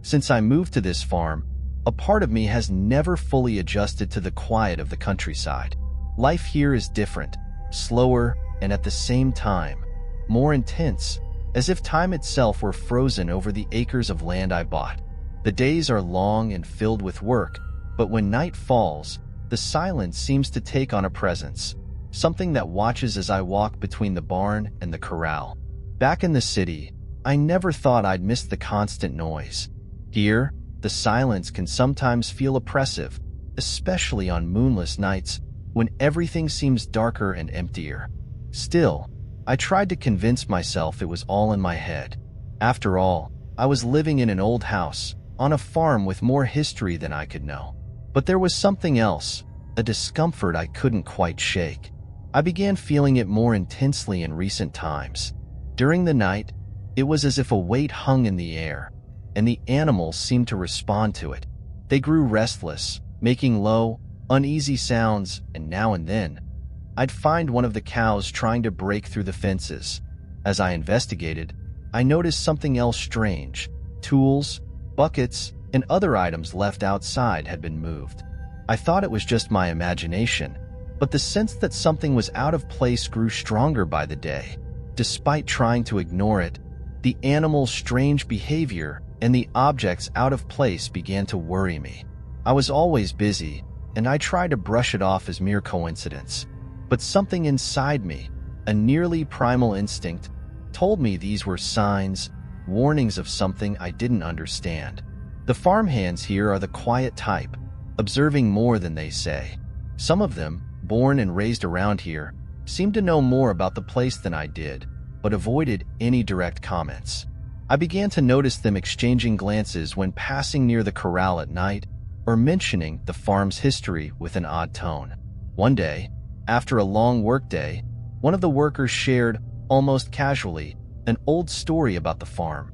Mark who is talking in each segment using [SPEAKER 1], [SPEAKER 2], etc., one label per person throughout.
[SPEAKER 1] Since I moved to this farm, a part of me has never fully adjusted to the quiet of the countryside. Life here is different, slower, and at the same time, more intense, as if time itself were frozen over the acres of land I bought. The days are long and filled with work, but when night falls, the silence seems to take on a presence, something that watches as I walk between the barn and the corral. Back in the city, I never thought I'd miss the constant noise. Here, the silence can sometimes feel oppressive, especially on moonless nights when everything seems darker and emptier. Still, I tried to convince myself it was all in my head. After all, I was living in an old house, on a farm with more history than I could know. But there was something else, a discomfort I couldn't quite shake. I began feeling it more intensely in recent times. During the night, it was as if a weight hung in the air, and the animals seemed to respond to it. They grew restless, making low, uneasy sounds, and now and then, I'd find one of the cows trying to break through the fences. As I investigated, I noticed something else strange. Tools, buckets, and other items left outside had been moved. I thought it was just my imagination, but the sense that something was out of place grew stronger by the day. Despite trying to ignore it, the animals' strange behavior and the objects out of place began to worry me. I was always busy, and I tried to brush it off as mere coincidence. But something inside me, a nearly primal instinct, told me these were signs, warnings of something I didn't understand. The farmhands here are the quiet type, observing more than they say. Some of them, born and raised around here, seemed to know more about the place than I did, but avoided any direct comments. I began to notice them exchanging glances when passing near the corral at night, or mentioning the farm's history with an odd tone. One day, after a long workday, one of the workers shared, almost casually, an old story about the farm.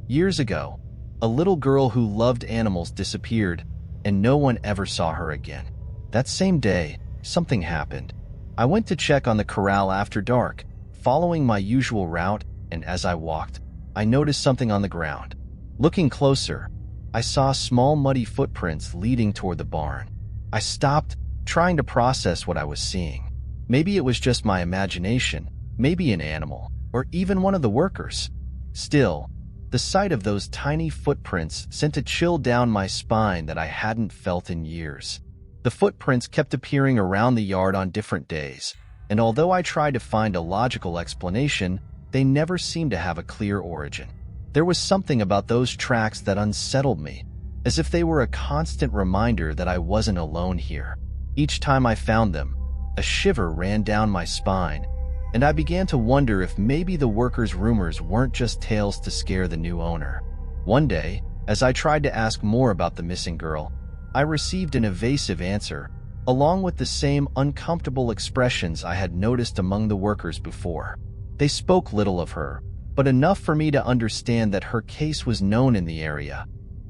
[SPEAKER 1] Years ago, a little girl who loved animals disappeared, and no one ever saw her again. That same day, something happened. I went to check on the corral after dark, following my usual route, and as I walked, I noticed something on the ground. Looking closer, I saw small muddy footprints leading toward the barn. I stopped, trying to process what I was seeing. Maybe it was just my imagination, maybe an animal, or even one of the workers. Still, the sight of those tiny footprints sent a chill down my spine that I hadn't felt in years. The footprints kept appearing around the yard on different days, and although I tried to find a logical explanation, they never seemed to have a clear origin. There was something about those tracks that unsettled me, as if they were a constant reminder that I wasn't alone here. Each time I found them, a shiver ran down my spine, and I began to wonder if maybe the workers' rumors weren't just tales to scare the new owner. One day, as I tried to ask more about the missing girl, I received an evasive answer, along with the same uncomfortable expressions I had noticed among the workers before. They spoke little of her, but enough for me to understand that her case was known in the area,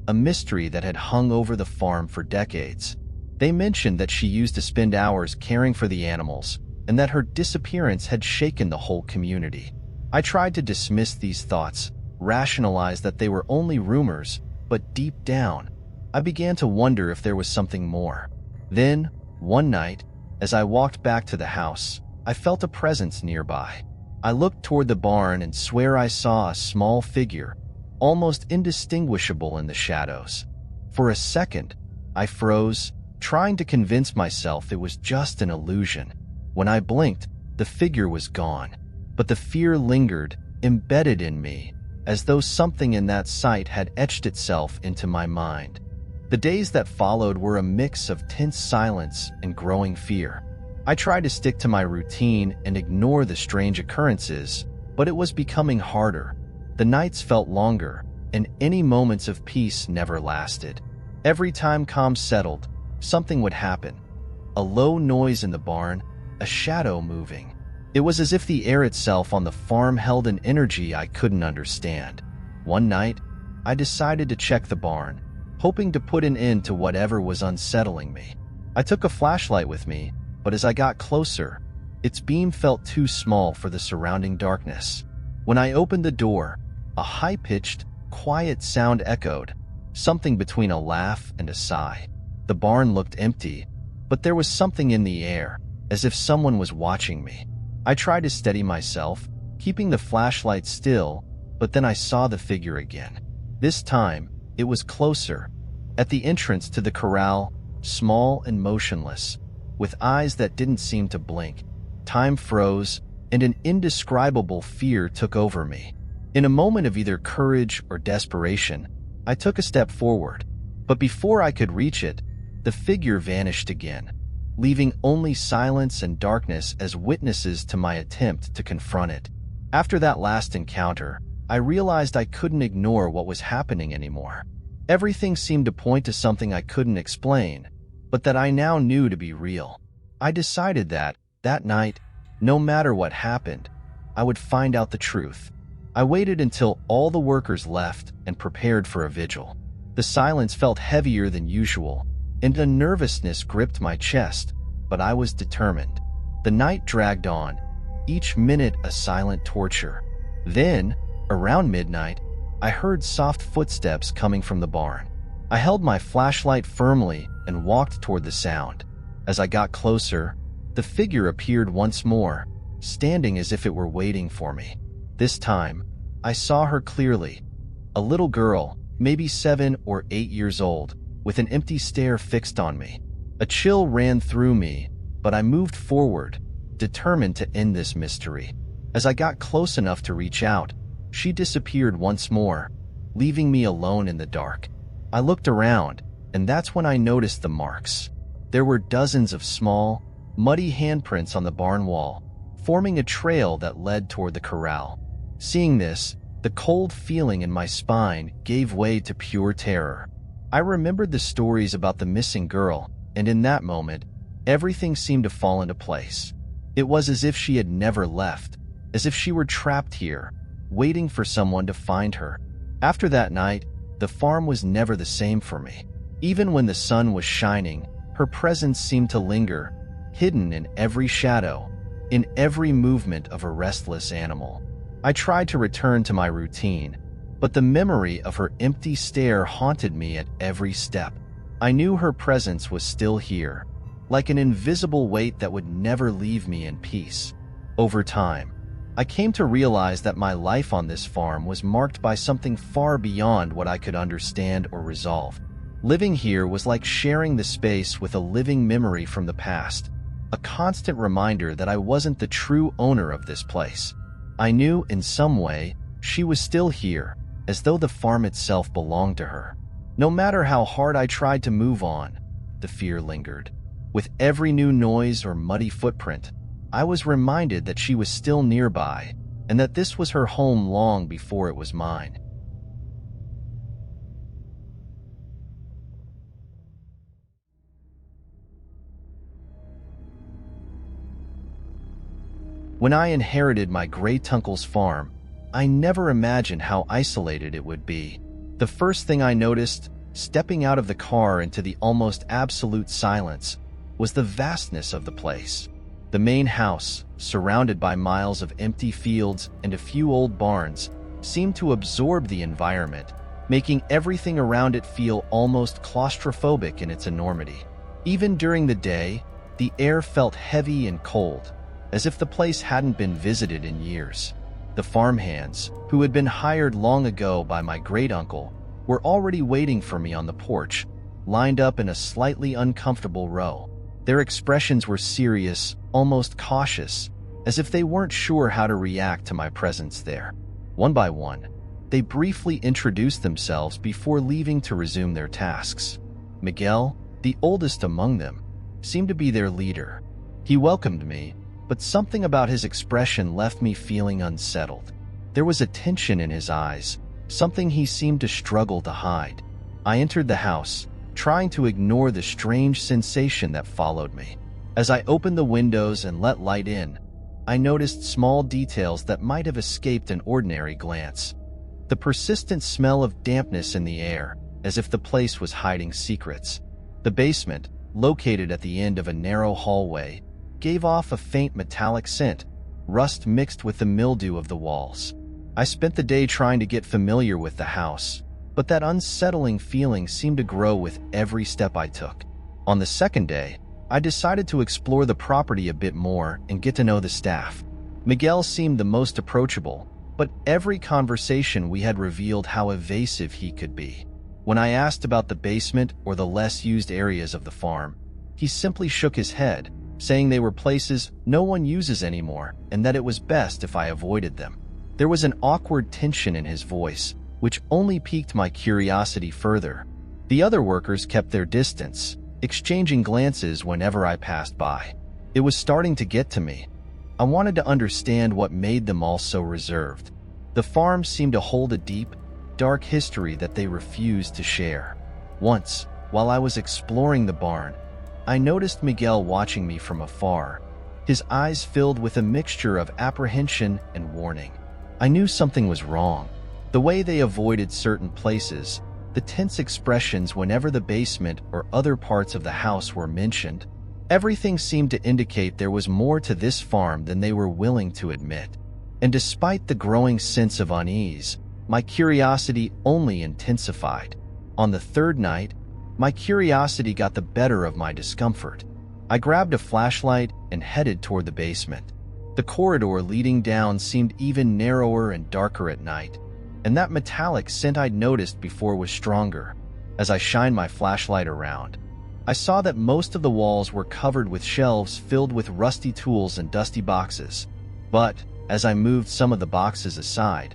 [SPEAKER 1] a mystery that had hung over the farm for decades. They mentioned that she used to spend hours caring for the animals, and that her disappearance had shaken the whole community. I tried to dismiss these thoughts, rationalize that they were only rumors, but deep down, I began to wonder if there was something more. Then, one night, as I walked back to the house, I felt a presence nearby. I looked toward the barn and swear I saw a small figure, almost indistinguishable in the shadows. For a second, I froze, trying to convince myself it was just an illusion. When I blinked, the figure was gone, but the fear lingered, embedded in me, as though something in that sight had etched itself into my mind. The days that followed were a mix of tense silence and growing fear. I tried to stick to my routine and ignore the strange occurrences, but it was becoming harder. The nights felt longer, and any moments of peace never lasted. Every time calm settled, something would happen. A low noise in the barn, a shadow moving. It was as if the air itself on the farm held an energy I couldn't understand. One night, I decided to check the barn, hoping to put an end to whatever was unsettling me. I took a flashlight with me, but as I got closer, its beam felt too small for the surrounding darkness. When I opened the door, a high-pitched, quiet sound echoed, something between a laugh and a sigh. The barn looked empty, but there was something in the air, as if someone was watching me. I tried to steady myself, keeping the flashlight still, but then I saw the figure again. This time, it was closer, at the entrance to the corral, small and motionless, with eyes that didn't seem to blink. Time froze, and an indescribable fear took over me. In a moment of either courage or desperation, I took a step forward, but before I could reach it, the figure vanished again, leaving only silence and darkness as witnesses to my attempt to confront it. After that last encounter, I realized I couldn't ignore what was happening anymore. Everything seemed to point to something I couldn't explain, but that I now knew to be real. I decided that night, no matter what happened, I would find out the truth. I waited until all the workers left and prepared for a vigil. The silence felt heavier than usual, and a nervousness gripped my chest, but I was determined. The night dragged on, each minute a silent torture. Then, around midnight, I heard soft footsteps coming from the barn. I held my flashlight firmly and walked toward the sound. As I got closer, the figure appeared once more, standing as if it were waiting for me. This time, I saw her clearly. A little girl, maybe 7 or 8 years old, with an empty stare fixed on me. A chill ran through me, but I moved forward, determined to end this mystery. As I got close enough to reach out, she disappeared once more, leaving me alone in the dark. I looked around, and that's when I noticed the marks. There were dozens of small, muddy handprints on the barn wall, forming a trail that led toward the corral. Seeing this, the cold feeling in my spine gave way to pure terror. I remembered the stories about the missing girl, and in that moment, everything seemed to fall into place. It was as if she had never left, as if she were trapped here, waiting for someone to find her. After that night, the farm was never the same for me. Even when the sun was shining, her presence seemed to linger, hidden in every shadow, in every movement of a restless animal. I tried to return to my routine, but the memory of her empty stare haunted me at every step. I knew her presence was still here, like an invisible weight that would never leave me in peace. Over time, I came to realize that my life on this farm was marked by something far beyond what I could understand or resolve. Living here was like sharing the space with a living memory from the past, a constant reminder that I wasn't the true owner of this place. I knew, in some way, she was still here, as though the farm itself belonged to her. No matter how hard I tried to move on, the fear lingered. With every new noise or muddy footprint, I was reminded that she was still nearby, and that this was her home long before it was mine. When I inherited my great-uncle's farm, I never imagined how isolated it would be. The first thing I noticed, stepping out of the car into the almost absolute silence, was the vastness of the place. The main house, surrounded by miles of empty fields and a few old barns, seemed to absorb the environment, making everything around it feel almost claustrophobic in its enormity. Even during the day, the air felt heavy and cold, as if the place hadn't been visited in years. The farmhands, who had been hired long ago by my great-uncle, were already waiting for me on the porch, lined up in a slightly uncomfortable row. Their expressions were serious, almost cautious, as if they weren't sure how to react to my presence there. One by one, they briefly introduced themselves before leaving to resume their tasks. Miguel, the oldest among them, seemed to be their leader. He welcomed me, but something about his expression left me feeling unsettled. There was a tension in his eyes, something he seemed to struggle to hide. I entered the house, trying to ignore the strange sensation that followed me. As I opened the windows and let light in, I noticed small details that might have escaped an ordinary glance. The persistent smell of dampness in the air, as if the place was hiding secrets. The basement, located at the end of a narrow hallway, gave off a faint metallic scent, rust mixed with the mildew of the walls. I spent the day trying to get familiar with the house, but that unsettling feeling seemed to grow with every step I took. On the second day, I decided to explore the property a bit more and get to know the staff. Miguel seemed the most approachable, but every conversation we had revealed how evasive he could be. When I asked about the basement or the less used areas of the farm, he simply shook his head, saying they were places no one uses anymore and that it was best if I avoided them. There was an awkward tension in his voice, which only piqued my curiosity further. The other workers kept their distance, exchanging glances whenever I passed by. It was starting to get to me. I wanted to understand what made them all so reserved. The farm seemed to hold a deep, dark history that they refused to share. Once, while I was exploring the barn, I noticed Miguel watching me from afar, his eyes filled with a mixture of apprehension and warning. I knew something was wrong. The way they avoided certain places, the tense expressions whenever the basement or other parts of the house were mentioned, everything seemed to indicate there was more to this farm than they were willing to admit. And despite the growing sense of unease, my curiosity only intensified. On the third night, my curiosity got the better of my discomfort. I grabbed a flashlight and headed toward the basement. The corridor leading down seemed even narrower and darker at night, and that metallic scent I'd noticed before was stronger. As I shined my flashlight around, I saw that most of the walls were covered with shelves filled with rusty tools and dusty boxes. But as I moved some of the boxes aside,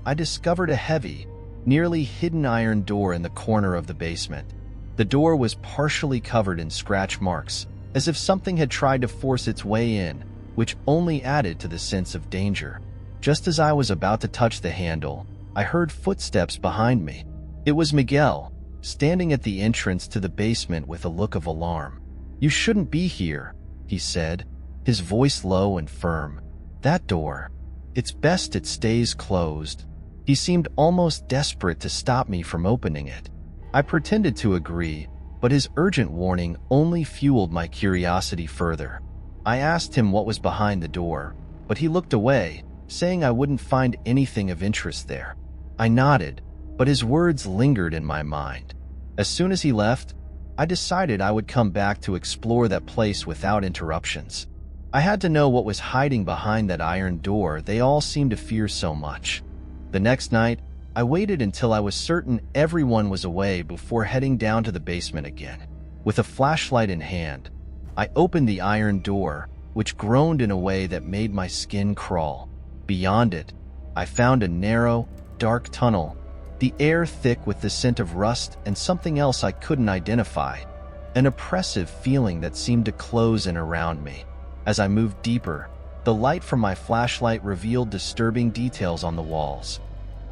[SPEAKER 1] I discovered a heavy, nearly hidden iron door in the corner of the basement. The door was partially covered in scratch marks, as if something had tried to force its way in, which only added to the sense of danger. Just as I was about to touch the handle, I heard footsteps behind me. It was Miguel, standing at the entrance to the basement with a look of alarm. "You shouldn't be here," he said, his voice low and firm. "That door, it's best it stays closed." He seemed almost desperate to stop me from opening it. I pretended to agree, but his urgent warning only fueled my curiosity further. I asked him what was behind the door, but he looked away, saying I wouldn't find anything of interest there. I nodded, but his words lingered in my mind. As soon as he left, I decided I would come back to explore that place without interruptions. I had to know what was hiding behind that iron door they all seemed to fear so much. The next night, I waited until I was certain everyone was away before heading down to the basement again. With a flashlight in hand, I opened the iron door, which groaned in a way that made my skin crawl. Beyond it, I found a narrow, dark tunnel, the air thick with the scent of rust and something else I couldn't identify, an oppressive feeling that seemed to close in around me. As I moved deeper, the light from my flashlight revealed disturbing details on the walls.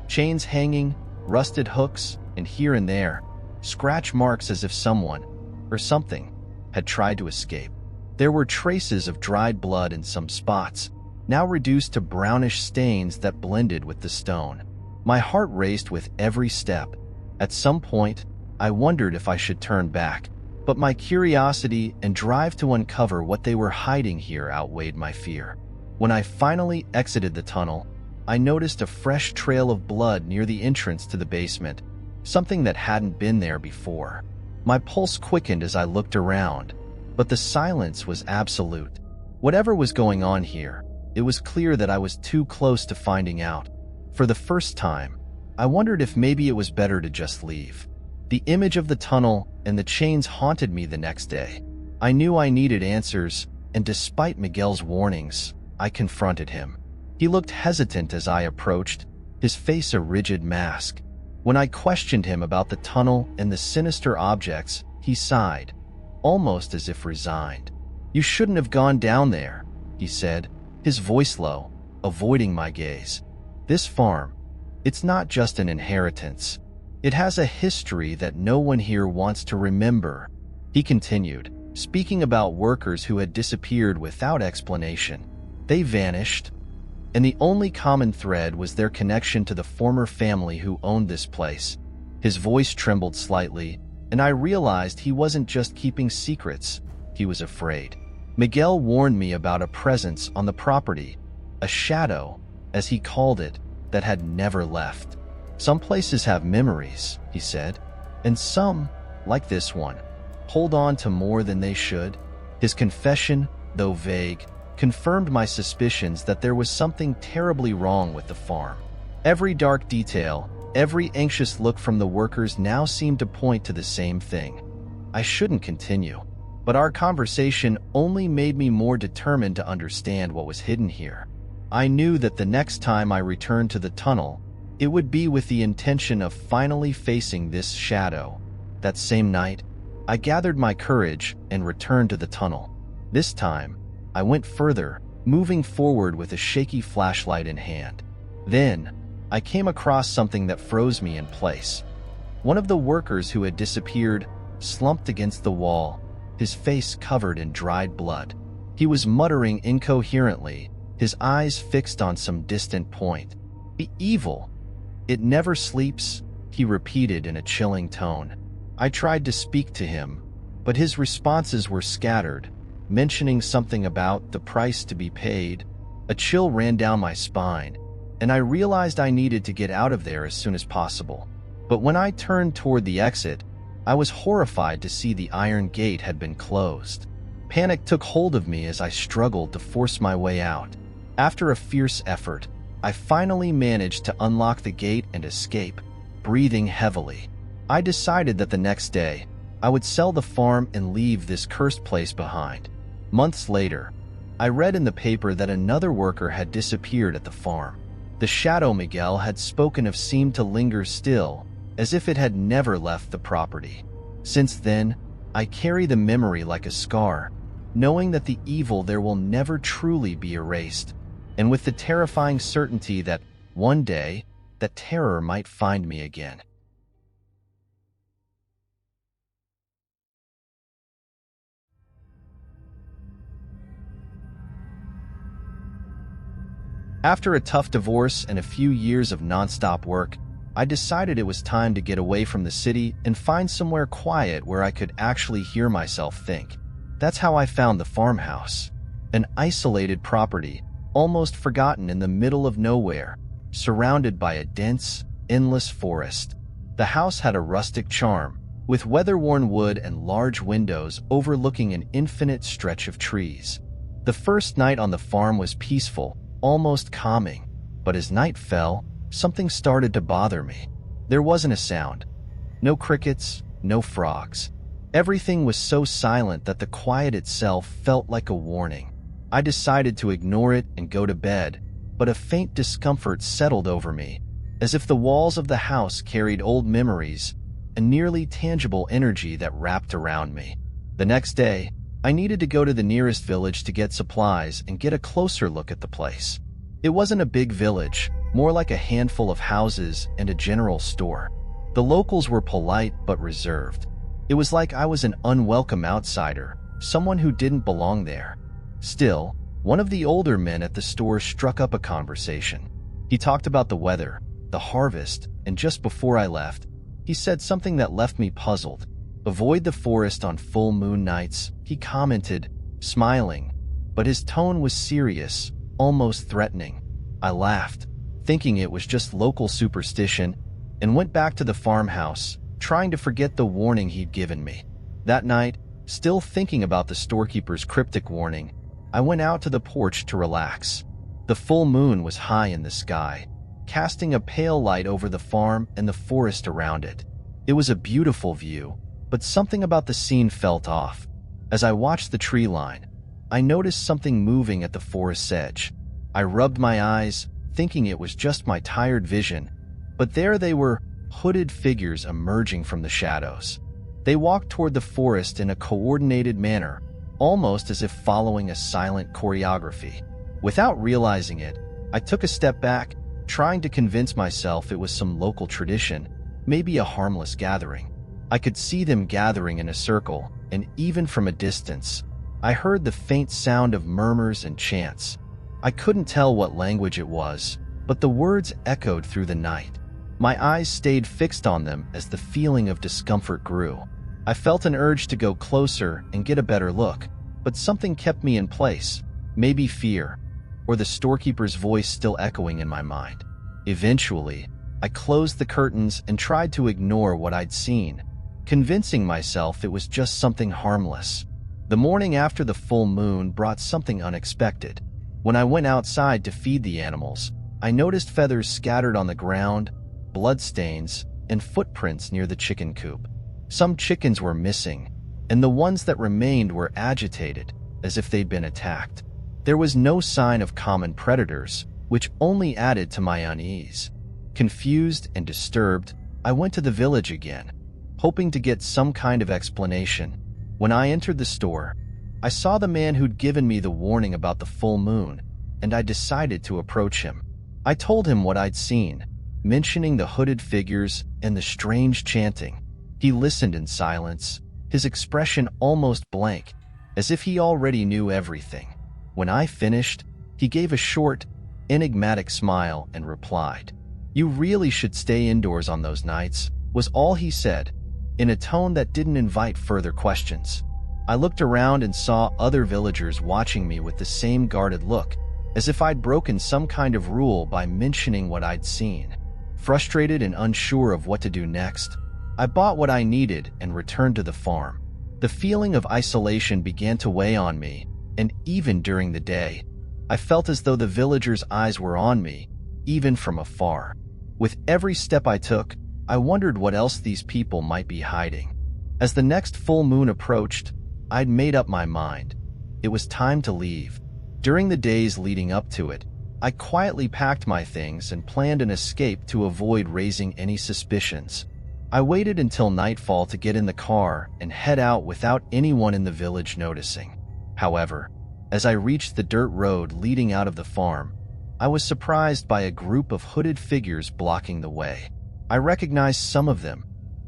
[SPEAKER 1] Chains hanging, rusted hooks, and here and there, scratch marks as if someone, or something, had tried to escape. There were traces of dried blood in some spots, now reduced to brownish stains that blended with the stone. My heart raced with every step. At some point, I wondered if I should turn back, but my curiosity and drive to uncover what they were hiding here outweighed my fear. When I finally exited the tunnel, I noticed a fresh trail of blood near the entrance to the basement, something that hadn't been there before. My pulse quickened as I looked around, but the silence was absolute. Whatever was going on here, it was clear that I was too close to finding out. For the first time, I wondered if maybe it was better to just leave. The image of the tunnel and the chains haunted me the next day. I knew I needed answers, and despite Miguel's warnings, I confronted him. He looked hesitant as I approached, his face a rigid mask. When I questioned him about the tunnel and the sinister objects, he sighed, almost as if resigned. "You shouldn't have gone down there," he said, his voice low, avoiding my gaze. "This farm, it's not just an inheritance. It has a history that no one here wants to remember." He continued, speaking about workers who had disappeared without explanation. They vanished, and the only common thread was their connection to the former family who owned this place. His voice trembled slightly, and I realized he wasn't just keeping secrets, he was afraid. Miguel warned me about a presence on the property, a shadow, as he called it, that had never left. Some places have memories, he said, and some, like this one, hold on to more than they should. His confession, though vague, confirmed my suspicions that there was something terribly wrong with the farm. Every dark detail, every anxious look from the workers now seemed to point to the same thing. I shouldn't continue, but our conversation only made me more determined to understand what was hidden here. I knew that the next time I returned to the tunnel, it would be with the intention of finally facing this shadow. That same night, I gathered my courage and returned to the tunnel. This time, I went further, moving forward with a shaky flashlight in hand. Then, I came across something that froze me in place. One of the workers who had disappeared slumped against the wall, his face covered in dried blood. He was muttering incoherently, his eyes fixed on some distant point. "Be evil. It never sleeps," he repeated in a chilling tone. I tried to speak to him, but his responses were scattered, mentioning something about the price to be paid. A chill ran down my spine, and I realized I needed to get out of there as soon as possible. But when I turned toward the exit, I was horrified to see the iron gate had been closed. Panic took hold of me as I struggled to force my way out. After a fierce effort, I finally managed to unlock the gate and escape, breathing heavily. I decided that the next day, I would sell the farm and leave this cursed place behind. Months later, I read in the paper that another worker had disappeared at the farm. The shadow Miguel had spoken of seemed to linger still, as if it had never left the property. Since then, I carry the memory like a scar, knowing that the evil there will never truly be erased, and with the terrifying certainty that one day, that terror might find me again. After a tough divorce and a few years of nonstop work, I decided it was time to get away from the city and find somewhere quiet where I could actually hear myself think. That's how I found the farmhouse, an isolated property, almost forgotten in the middle of nowhere, surrounded by a dense, endless forest. The house had a rustic charm, with weather-worn wood and large windows overlooking an infinite stretch of trees. The first night on the farm was peaceful, almost calming, but as night fell, something started to bother me. There wasn't a sound. No crickets, no frogs. Everything was so silent that the quiet itself felt like a warning. I decided to ignore it and go to bed, but a faint discomfort settled over me, as if the walls of the house carried old memories, a nearly tangible energy that wrapped around me. The next day, I needed to go to the nearest village to get supplies and get a closer look at the place. It wasn't a big village, more like a handful of houses and a general store. The locals were polite but reserved. It was like I was an unwelcome outsider, someone who didn't belong there. Still, one of the older men at the store struck up a conversation. He talked about the weather, the harvest, and just before I left, he said something that left me puzzled. "Avoid the forest on full moon nights," he commented, smiling, but his tone was serious, almost threatening. I laughed, thinking it was just local superstition, and went back to the farmhouse, trying to forget the warning he'd given me. That night, still thinking about the storekeeper's cryptic warning, I went out to the porch to relax. The full moon was high in the sky, casting a pale light over the farm and the forest around it. It was a beautiful view, but something about the scene felt off. As I watched the tree line, I noticed something moving at the forest's edge. I rubbed my eyes, thinking it was just my tired vision, but there they were, hooded figures emerging from the shadows. They walked toward the forest in a coordinated manner, almost as if following a silent choreography. Without realizing it, I took a step back, trying to convince myself it was some local tradition, maybe a harmless gathering. I could see them gathering in a circle, and even from a distance, I heard the faint sound of murmurs and chants. I couldn't tell what language it was, but the words echoed through the night. My eyes stayed fixed on them as the feeling of discomfort grew. I felt an urge to go closer and get a better look, but something kept me in place, maybe fear, or the storekeeper's voice still echoing in my mind. Eventually, I closed the curtains and tried to ignore what I'd seen, convincing myself it was just something harmless. The morning after the full moon brought something unexpected. When I went outside to feed the animals, I noticed feathers scattered on the ground, bloodstains, and footprints near the chicken coop. Some chickens were missing, and the ones that remained were agitated, as if they'd been attacked. There was no sign of common predators, which only added to my unease. Confused and disturbed, I went to the village again, hoping to get some kind of explanation. When I entered the store, I saw the man who'd given me the warning about the full moon, and I decided to approach him. I told him what I'd seen, mentioning the hooded figures and the strange chanting. He listened in silence, his expression almost blank, as if he already knew everything. When I finished, he gave a short, enigmatic smile and replied, "You really should stay indoors on those nights," was all he said, in a tone that didn't invite further questions. I looked around and saw other villagers watching me with the same guarded look, as if I'd broken some kind of rule by mentioning what I'd seen. Frustrated and unsure of what to do next, I bought what I needed and returned to the farm. The feeling of isolation began to weigh on me, and even during the day, I felt as though the villagers' eyes were on me, even from afar. With every step I took, I wondered what else these people might be hiding. As the next full moon approached, I'd made up my mind. It was time to leave. During the days leading up to it, I quietly packed my things and planned an escape to avoid raising any suspicions. I waited until nightfall to get in the car and head out without anyone in the village noticing. However, as I reached the dirt road leading out of the farm, I was surprised by a group of hooded figures blocking the way. I recognized some of them.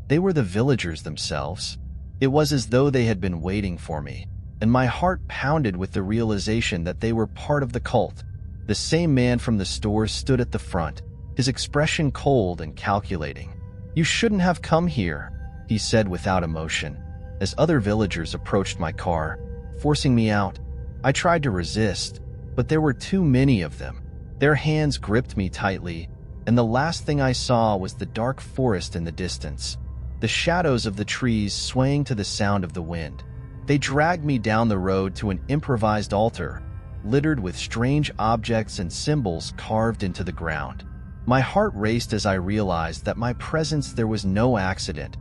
[SPEAKER 1] They were the villagers themselves. It was as though they had been waiting for me, and my heart pounded with the realization that they were part of the cult. The same man from the store stood at the front, his expression cold and calculating. "You shouldn't have come here," he said without emotion, as other villagers approached my car, forcing me out. I tried to resist, but there were too many of them. Their hands gripped me tightly, and the last thing I saw was the dark forest in the distance, the shadows of the trees swaying to the sound of the wind. They dragged me down the road to an improvised altar, littered with strange objects and symbols carved into the ground. My heart raced as I realized that my presence there was no accident.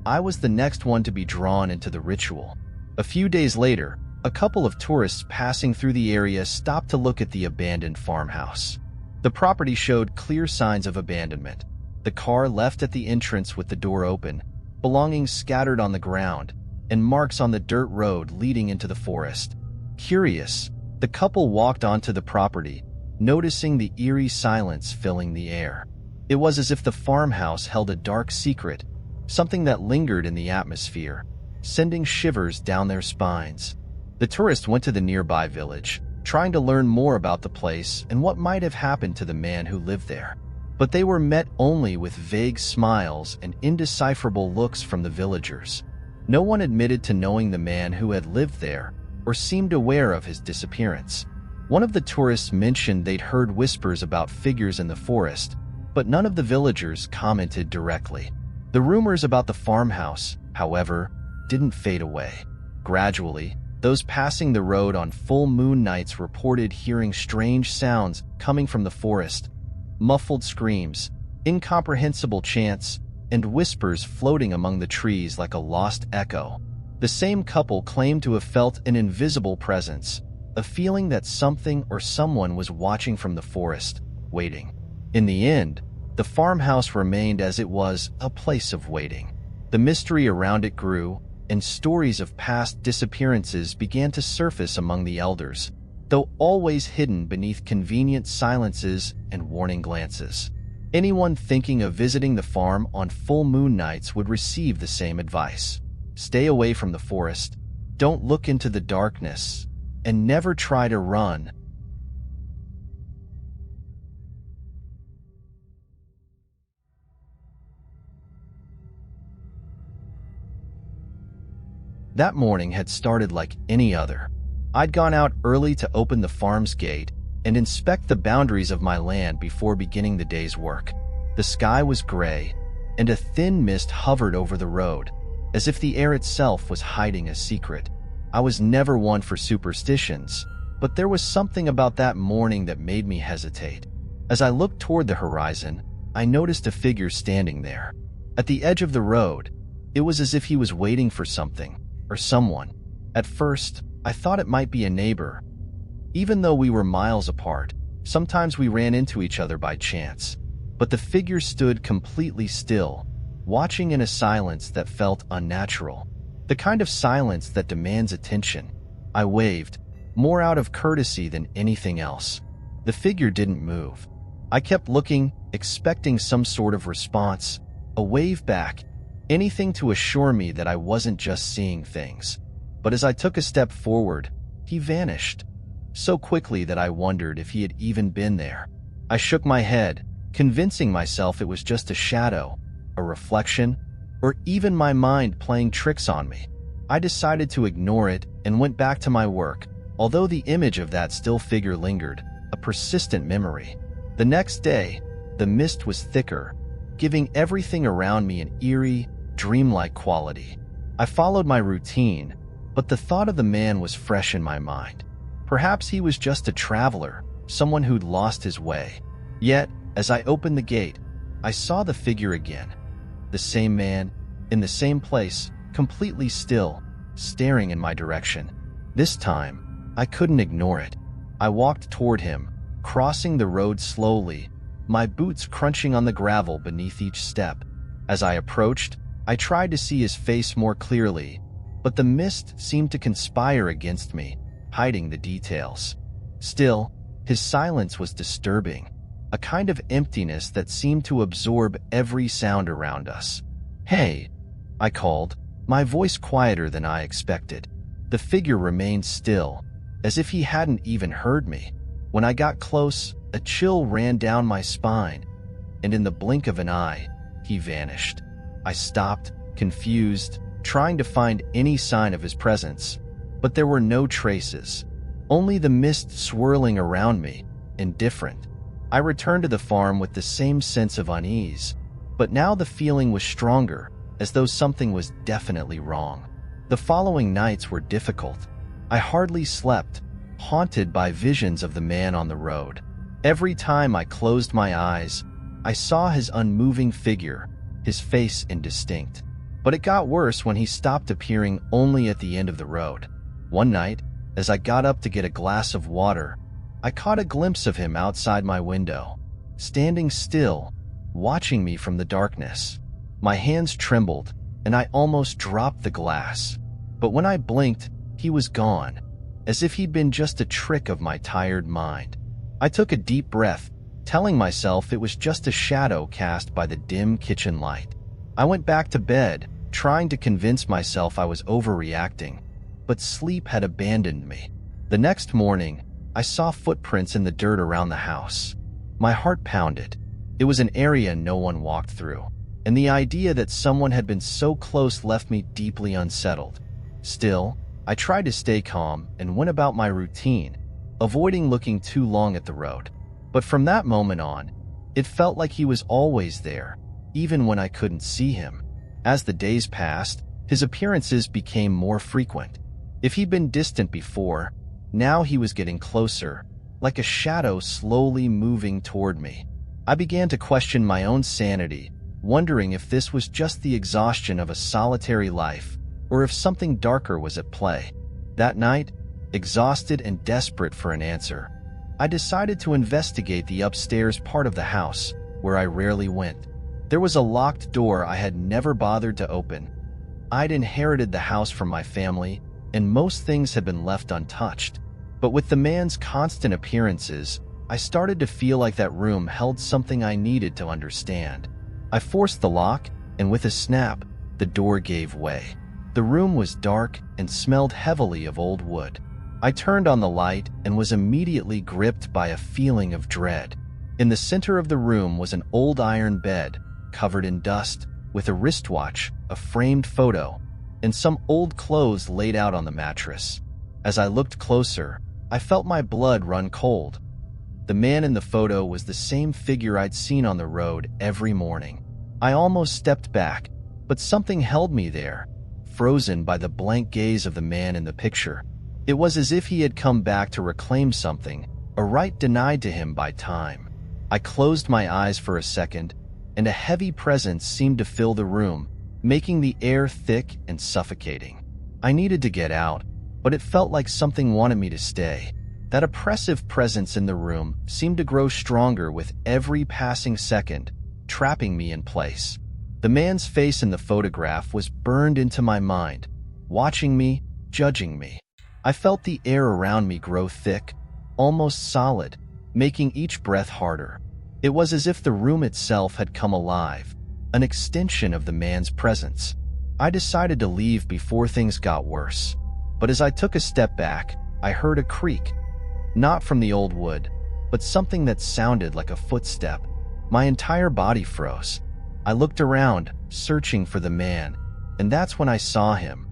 [SPEAKER 1] I was the next one to be drawn into the ritual. A few days later, a couple of tourists passing through the area stopped to look at the abandoned farmhouse. The property showed clear signs of abandonment. The car left at the entrance with the door open, belongings scattered on the ground, and marks on the dirt road leading into the forest. Curious, the couple walked onto the property, noticing the eerie silence filling the air. It was as if the farmhouse held a dark secret, something that lingered in the atmosphere, sending shivers down their spines. The tourist went to the nearby village, trying to learn more about the place and what might have happened to the man who lived there. But they were met only with vague smiles and indecipherable looks from the villagers. No one admitted to knowing the man who had lived there or seemed aware of his disappearance. One of the tourists mentioned they'd heard whispers about figures in the forest, but none of the villagers commented directly. The rumors about the farmhouse, however, didn't fade away. Gradually, those passing the road on full moon nights reported hearing strange sounds coming from the forest, muffled screams, incomprehensible chants, and whispers floating among the trees like a lost echo. The same couple claimed to have felt an invisible presence, a feeling that something or someone was watching from the forest, waiting. In the end, the farmhouse remained as it was, a place of waiting. The mystery around it grew, and stories of past disappearances began to surface among the elders, though always hidden beneath convenient silences and warning glances. Anyone thinking of visiting the farm on full moon nights would receive the same advice. Stay away from the forest, don't look into the darkness, and never try to run. That morning had started like any other. I'd gone out early to open the farm's gate and inspect the boundaries of my land before beginning the day's work. The sky was gray, and a thin mist hovered over the road, as if the air itself was hiding a secret. I was never one for superstitions, but there was something about that morning that made me hesitate. As I looked toward the horizon, I noticed a figure standing there. At the edge of the road, it was as if he was waiting for something, or someone. At first, I thought it might be a neighbor. Even though we were miles apart, sometimes we ran into each other by chance. But the figure stood completely still, watching in a silence that felt unnatural. The kind of silence that demands attention. I waved, more out of courtesy than anything else. The figure didn't move. I kept looking, expecting some sort of response, a wave back, anything to assure me that I wasn't just seeing things. But as I took a step forward, he vanished, so quickly that I wondered if he had even been there. I shook my head, convincing myself it was just a shadow, a reflection, or even my mind playing tricks on me. I decided to ignore it and went back to my work, although the image of that still figure lingered, a persistent memory. The next day, the mist was thicker, giving everything around me an eerie, dreamlike quality. I followed my routine, but the thought of the man was fresh in my mind. Perhaps he was just a traveler, someone who'd lost his way. Yet, as I opened the gate, I saw the figure again. The same man, in the same place, completely still, staring in my direction. This time, I couldn't ignore it. I walked toward him, crossing the road slowly, my boots crunching on the gravel beneath each step. As I approached, I tried to see his face more clearly, but the mist seemed to conspire against me, hiding the details. Still, his silence was disturbing, a kind of emptiness that seemed to absorb every sound around us. "Hey," I called, my voice quieter than I expected. The figure remained still, as if he hadn't even heard me. When I got close, a chill ran down my spine, and in the blink of an eye, he vanished. I stopped, confused, trying to find any sign of his presence, but there were no traces, only the mist swirling around me, indifferent. I returned to the farm with the same sense of unease, but now the feeling was stronger, as though something was definitely wrong. The following nights were difficult. I hardly slept, haunted by visions of the man on the road. Every time I closed my eyes, I saw his unmoving figure, his face indistinct. But it got worse when he stopped appearing only at the end of the road. One night, as I got up to get a glass of water, I caught a glimpse of him outside my window, standing still, watching me from the darkness. My hands trembled, and I almost dropped the glass. But when I blinked, he was gone, as if he'd been just a trick of my tired mind. I took a deep breath, telling myself it was just a shadow cast by the dim kitchen light. I went back to bed, trying to convince myself I was overreacting, but sleep had abandoned me. The next morning, I saw footprints in the dirt around the house. My heart pounded. It was an area no one walked through, and the idea that someone had been so close left me deeply unsettled. Still, I tried to stay calm and went about my routine, avoiding looking too long at the road. But from that moment on, it felt like he was always there, even when I couldn't see him. As the days passed, his appearances became more frequent. If he'd been distant before, now he was getting closer, like a shadow slowly moving toward me. I began to question my own sanity, wondering if this was just the exhaustion of a solitary life, or if something darker was at play. That night, exhausted and desperate for an answer, I decided to investigate the upstairs part of the house, where I rarely went. There was a locked door I had never bothered to open. I'd inherited the house from my family, and most things had been left untouched. But with the man's constant appearances, I started to feel like that room held something I needed to understand. I forced the lock, and with a snap, the door gave way. The room was dark and smelled heavily of old wood. I turned on the light and was immediately gripped by a feeling of dread. In the center of the room was an old iron bed, covered in dust, with a wristwatch, a framed photo, and some old clothes laid out on the mattress. As I looked closer, I felt my blood run cold. The man in the photo was the same figure I'd seen on the road every morning. I almost stepped back, but something held me there, frozen by the blank gaze of the man in the picture. It was as if he had come back to reclaim something, a right denied to him by time. I closed my eyes for a second, and a heavy presence seemed to fill the room, making the air thick and suffocating. I needed to get out, but it felt like something wanted me to stay. That oppressive presence in the room seemed to grow stronger with every passing second, trapping me in place. The man's face in the photograph was burned into my mind, watching me, judging me. I felt the air around me grow thick, almost solid, making each breath harder. It was as if the room itself had come alive, an extension of the man's presence. I decided to leave before things got worse. But as I took a step back, I heard a creak. Not from the old wood, but something that sounded like a footstep. My entire body froze. I looked around, searching for the man, and that's when I saw him,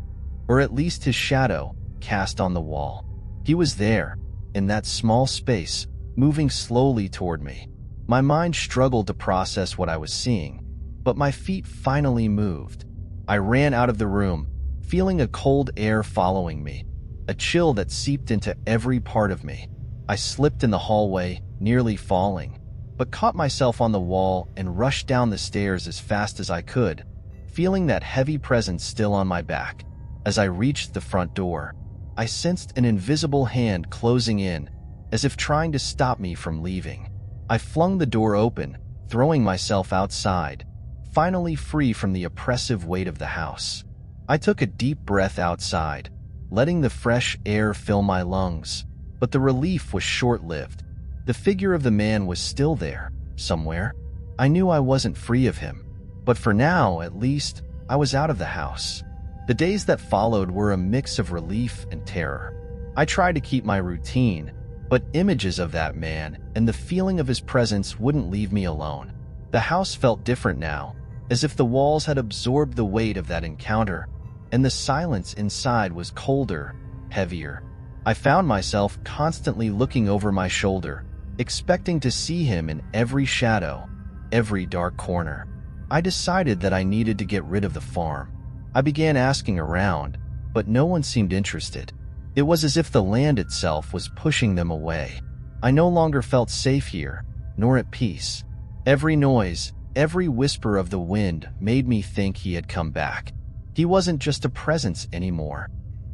[SPEAKER 1] or at least his shadow, cast on the wall. He was there, in that small space, moving slowly toward me. My mind struggled to process what I was seeing, but my feet finally moved. I ran out of the room, feeling a cold air following me, a chill that seeped into every part of me. I slipped in the hallway, nearly falling, but caught myself on the wall and rushed down the stairs as fast as I could, feeling that heavy presence still on my back. As I reached the front door, I sensed an invisible hand closing in, as if trying to stop me from leaving. I flung the door open, throwing myself outside, finally free from the oppressive weight of the house. I took a deep breath outside, letting the fresh air fill my lungs, but the relief was short-lived. The figure of the man was still there, somewhere. I knew I wasn't free of him, but for now, at least, I was out of the house. The days that followed were a mix of relief and terror. I tried to keep my routine, but images of that man and the feeling of his presence wouldn't leave me alone. The house felt different now, as if the walls had absorbed the weight of that encounter, and the silence inside was colder, heavier. I found myself constantly looking over my shoulder, expecting to see him in every shadow, every dark corner. I decided that I needed to get rid of the farm. I began asking around, but no one seemed interested. It was as if the land itself was pushing them away. I no longer felt safe here, nor at peace. Every noise, every whisper of the wind made me think he had come back. He wasn't just a presence anymore.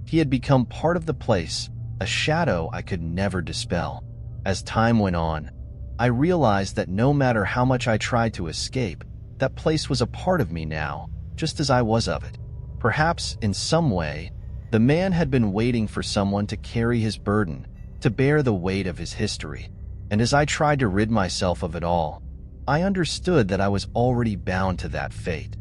[SPEAKER 1] He had become part of the place, a shadow I could never dispel. As time went on, I realized that no matter how much I tried to escape, that place was a part of me now, just as I was of it. Perhaps, in some way, the man had been waiting for someone to carry his burden, to bear the weight of his history. And as I tried to rid myself of it all, I understood that I was already bound to that fate.